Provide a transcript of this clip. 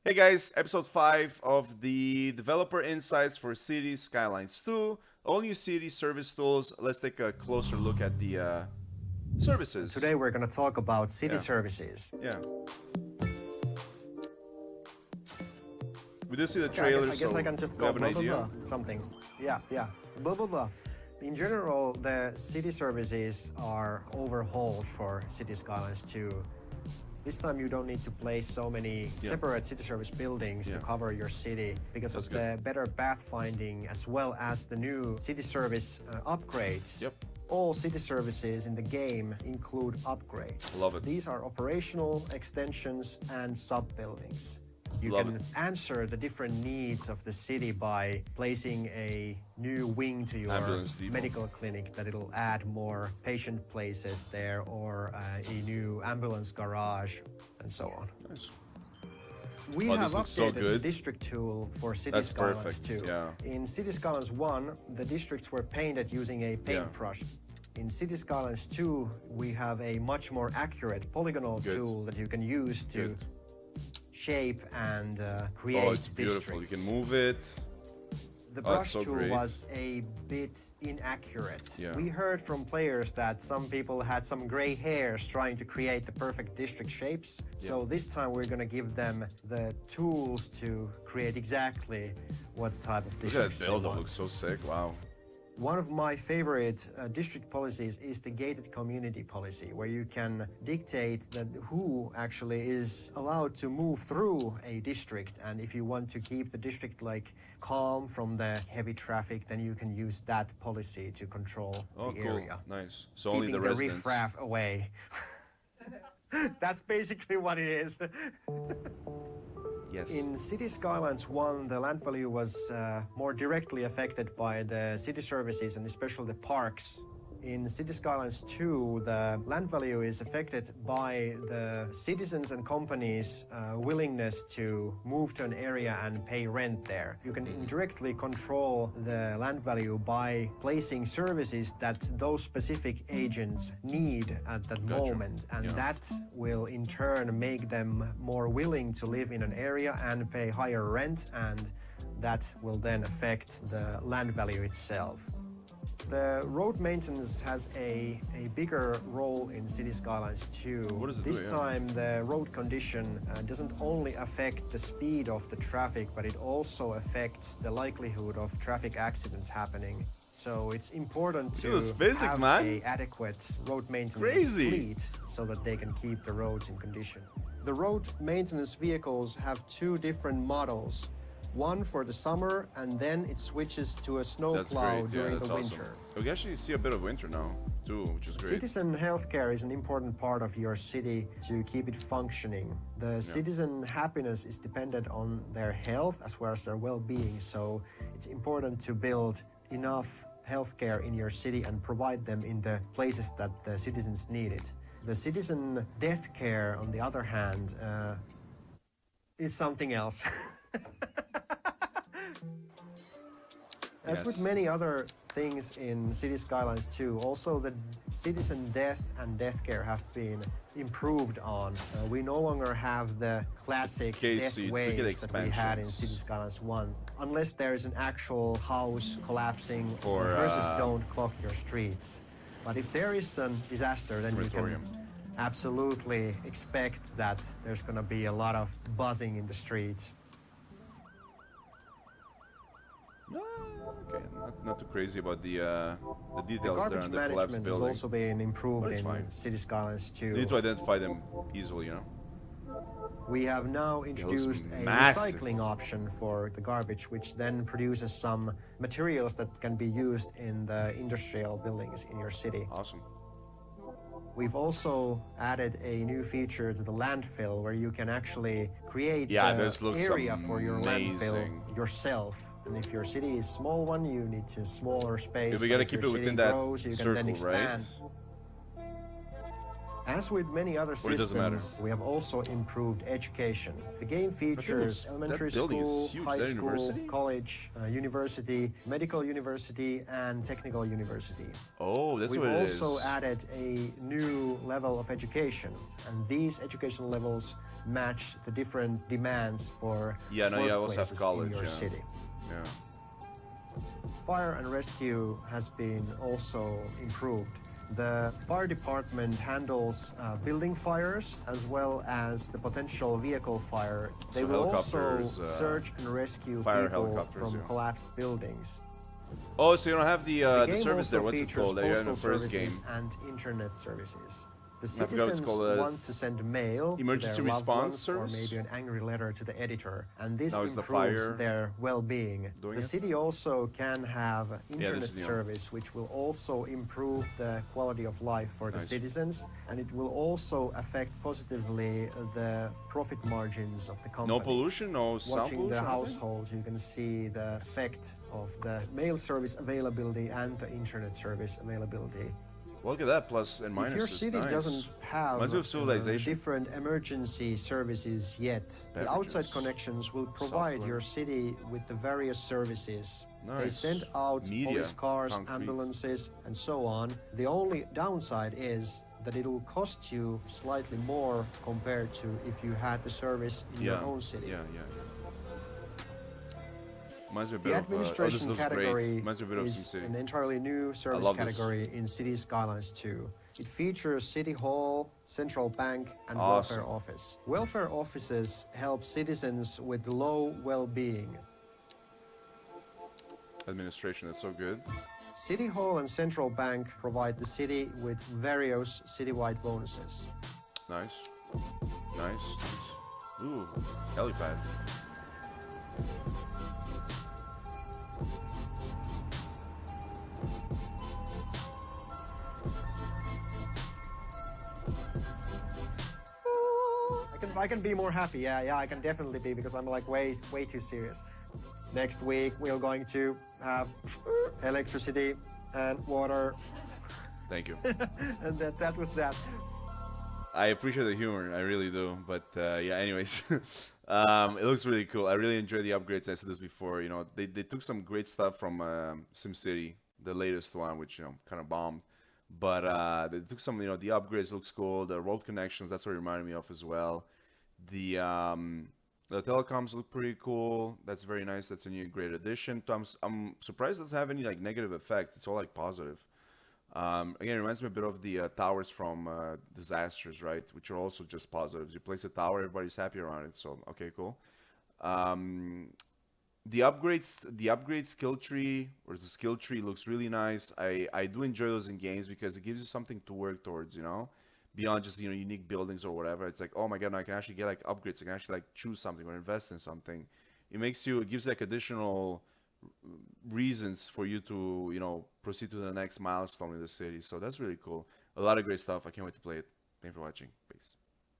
Hey guys, episode 5 of the developer insights for City Skylines 2. All new city service tools. Let's take a closer look at the services. Today we're going to talk about city Yeah. services. Yeah. We do see the Okay, trailer, I guess so I can just we go have an blah blah idea. blah something. Yeah. Blah blah blah. In general, the city services are overhauled for City Skylines 2. This time you don't need to place so many separate city service buildings to cover your city because That's of the better pathfinding as well as the new city service upgrades. Yep. All city services in the game include upgrades. Love it. These are operational extensions and sub-buildings. You Love can answer the different needs of the city by placing a new wing to your Ambulance depot. medical clinic that it'll add more patient places there, or a new ambulance garage and so on. Nice. We Oh, have this looks so updated the good. district tool for City That's Skylines perfect, 2. yeah. In City Skylines 1, the districts were painted using a paintbrush. In City Skylines 2, we have a much more accurate polygonal tool that you can use to shape and create Oh, it's beautiful. districts. You can move it. The Oh, that's brush so tool great. was a bit inaccurate. Yeah. We heard from players that some people had some gray hairs trying to create the perfect district shapes. So this time we're going to give them the tools to create exactly what type of Look at districts that they build. It want. looks so sick. Wow. One of my favorite district policies is the gated community policy, where you can dictate that who actually is allowed to move through a district. And if you want to keep the district like calm from the heavy traffic, then you can use that policy to control Oh, the cool. area. Nice. So only Keeping the the residents. riffraff away. That's basically what it is. Yes. In City Skylines 1, the land value was more directly affected by the city services and especially the parks. In City Skylines 2, the land value is affected by the citizens and companies' willingness to move to an area and pay rent there. You can indirectly control the land value by placing services that those specific agents need at that moment, and that will in turn make them more willing to live in an area and pay higher rent, and that will then affect the land value itself. The road maintenance has a bigger role in City Skylines 2. What does it do, This yeah? time the road condition doesn't only affect the speed of the traffic, but it also affects the likelihood of traffic accidents happening. So it's important to those physics, have man. an adequate road maintenance Crazy. fleet so that they can keep the roads in condition. The road maintenance vehicles have two different models. One for the summer, and then it switches to a snow That's plow great. during That's the awesome. winter. We can actually see a bit of winter now, too, which is great. Citizen healthcare is an important part of your city to keep it functioning. The citizen happiness is dependent on their health as well as their well-being, so it's important to build enough healthcare in your city and provide them in the places that the citizens need it. The citizen death care, on the other hand, is something else. As with many other things in City Skylines 2, also the citizen death and death care have been improved on. We no longer have the classic Okay, death so you get waves that we had in expansions. City Skylines 1. Unless there is an actual house collapsing Or, or hearses don't clock your streets. But if there is a disaster, then you can Crematorium. absolutely expect that there's going to be a lot of buzzing in the streets. Okay, not too crazy about the The details there garbage on the collapsed management has building. also been improved But it's in fine. City Skylines 2. You need to identify them easily, you know? We have now introduced a massive. recycling option for the garbage, which then produces some materials that can be used in the industrial buildings in your city. Awesome. We've also added a new feature to the landfill where you can actually create this the looks area for your landfill amazing. yourself. And if your city is small one, you need a smaller space. Yeah, we but gotta if keep your it within city that grows, you circle, can then expand. right? As with many other Or it doesn't matter? systems, we have also improved education. The game features elementary That building is school, huge. Is high that a school, university? college, university, medical university, and technical university. Oh, that's We've what it also is. added a new level of education, and these education levels match the different demands for Yeah, no, you also have workplaces college, in your yeah. city. Yeah. Fire and rescue has been also improved. The fire department handles building fires as well as the potential vehicle fire. They So will also helicopters, search and rescue fire people helicopters, from yeah. collapsed buildings. Oh, so you don't have the The the game service there. also What's it features called? That you had in postal the first game. services and internet services. The I forgot what it's citizens called. want to send mail Emergency to their loved response ones service? or maybe an angry letter to the editor, and this Now is the improves fire their well-being. doing The it? city also can have internet this is new. service, which will also improve the quality of life for the Nice. citizens, and it will also affect positively the profit margins of the companies. No pollution, no sound Watching pollution. the I think? households, you can see the effect of the mail service availability and the internet service availability. Well, look at that, plus and minuses. If your city Nice. doesn't have Reminds me of Civilization. different emergency services yet, the Beverages. outside connections will provide Software. your city with the various services. They Nice. send out Media, police cars, concrete. ambulances, and so on. The only downside is that it will cost you slightly more compared to if you had the service in your own city. Yeah. Reminds me a bit The of. Oh, this administration looks category great. Reminds me a bit of is SimCity. an entirely new service love this. category in City Skylines 2. It features City Hall, Central Bank, and Awesome. Welfare Office. Welfare offices help citizens with low well-being. Administration is so good. City Hall and Central Bank provide the city with various citywide bonuses. Nice. Ooh, helipad. I can be more happy. Yeah, I can definitely be because I'm like way too serious. Next week we're going to have electricity and water, Thank you. and that was that. I appreciate the humor, I really do. But yeah, anyways, it looks really cool. I really enjoy the upgrades. I said this before. You know, they took some great stuff from SimCity, the latest one, which kind of bombed. But they took some, the upgrades looks cool. The road connections, that's what it reminded me of as well. The telecoms look pretty cool. That's very nice. That's a new great addition. I'm surprised it doesn't have any like negative effects. It's all like positive. Again, it reminds me a bit of the towers from disasters, right? Which are also just positives. You place a tower, everybody's happy around it. So okay, cool. Um, the upgrade skill tree or the skill tree looks really nice. I do enjoy those in games because it gives you something to work towards, beyond just unique buildings or whatever. It's like, oh my god, now I can actually get like upgrades. I can actually like choose something or invest in something. It gives like additional reasons for you to proceed to the next milestone in the city. So that's really cool. A lot of great stuff. I can't wait to play it. Thanks for watching. Peace.